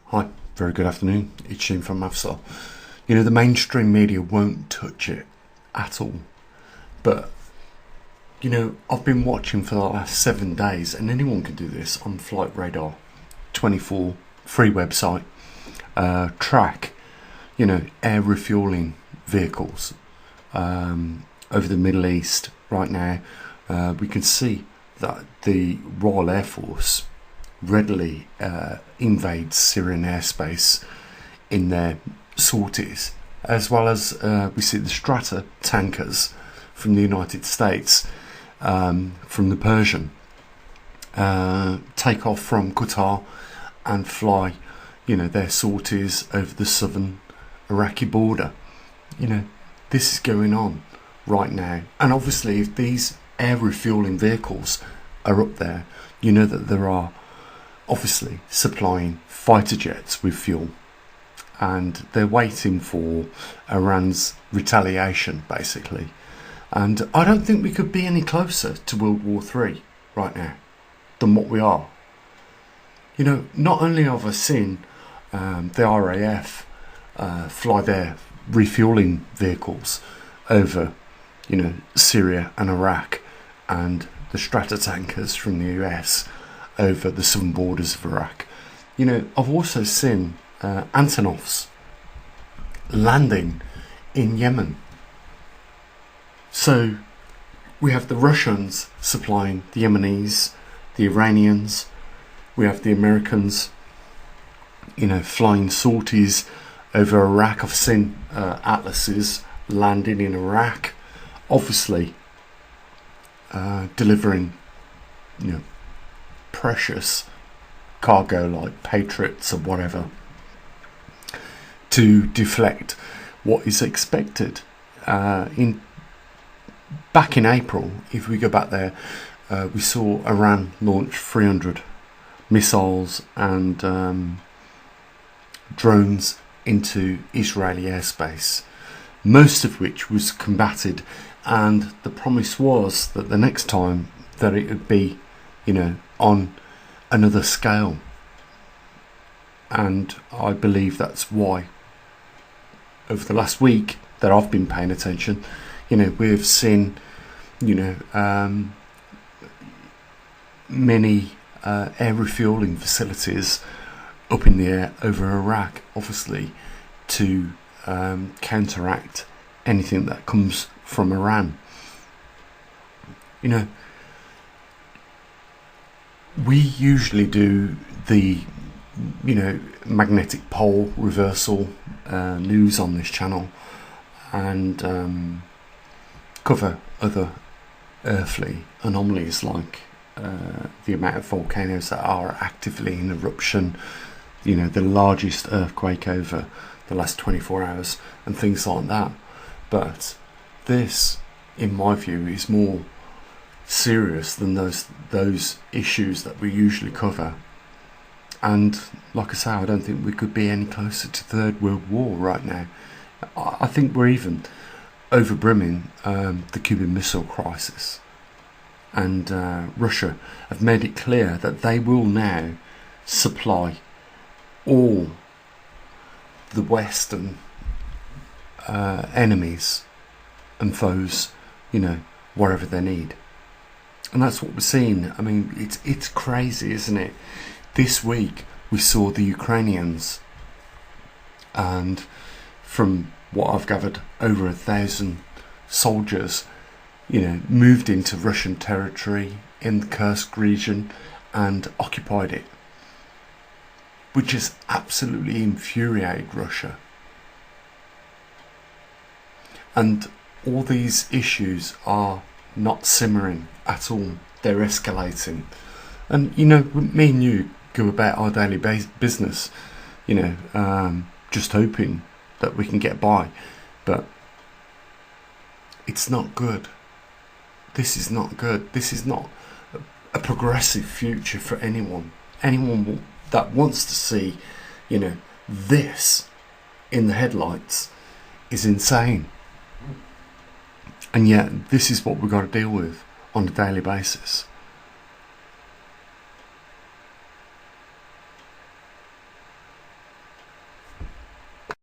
Hi, very good afternoon. It's Shane from Mafsol. You know, the mainstream media won't touch it at all. But, you know, I've been watching for the last 7 days, and anyone can do this on Flight Radar 24, free website, track, you know, air refueling vehicles over the Middle East right now. We can see that the Royal Air Force readily invades Syrian airspace in their sorties, as well as we see the Strata tankers from the United States, from the Persian, take off from Qatar and fly, you know, their sorties over the southern Iraqi border. You know, this is going on right now, and obviously if these air refueling vehicles are up there, you know that there are obviously supplying fighter jets with fuel, and they're waiting for Iran's retaliation basically. And I don't think we could be any closer to World War III right now than what we are. You know, not only have I seen the RAF fly their refueling vehicles over, you know, Syria and Iraq, and the Strata tankers from the US over the southern borders of Iraq. You know, I've also seen Antonovs landing in Yemen. So we have the Russians supplying the Yemenis, the Iranians, we have the Americans, you know, flying sorties over Iraq. I've seen Atlases landing in Iraq, obviously delivering, you know, precious cargo like Patriots or whatever to deflect what is expected. Back in April, if we go back there, we saw Iran launch 300 missiles and drones into Israeli airspace, most of which was combated, and the promise was that the next time that it would be, you know, on another scale. And I believe that's why over the last week that I've been paying attention, you know, we've seen, you know, many air refueling facilities up in the air over Iraq, obviously to counteract anything that comes from Iran. You know, we usually do the, you know, magnetic pole reversal news on this channel, and cover other earthly anomalies like the amount of volcanoes that are actively in eruption, you know, the largest earthquake over the last 24 hours and things like that. But this, in my view, is more serious than those issues that we usually cover. And like I say, I don't think we could be any closer to Third World War right now. I think we're even overbrimming the Cuban Missile Crisis, and Russia have made it clear that they will now supply all the Western enemies and foes, you know, wherever they need. And that's what we're seeing. I mean, it's crazy, isn't it? This week we saw the Ukrainians, and from what I've gathered, over 1,000 soldiers, you know, moved into Russian territory in the Kursk region and occupied it, which has absolutely infuriated Russia. And all these issues are not simmering at all, they're escalating. And you know, me and you go about our daily business, you know, just hoping that we can get by, but it's not good. This is not good. This is not a progressive future for anyone that wants to see, you know, this in the headlights is insane. And yet this is what we've got to deal with on a daily basis.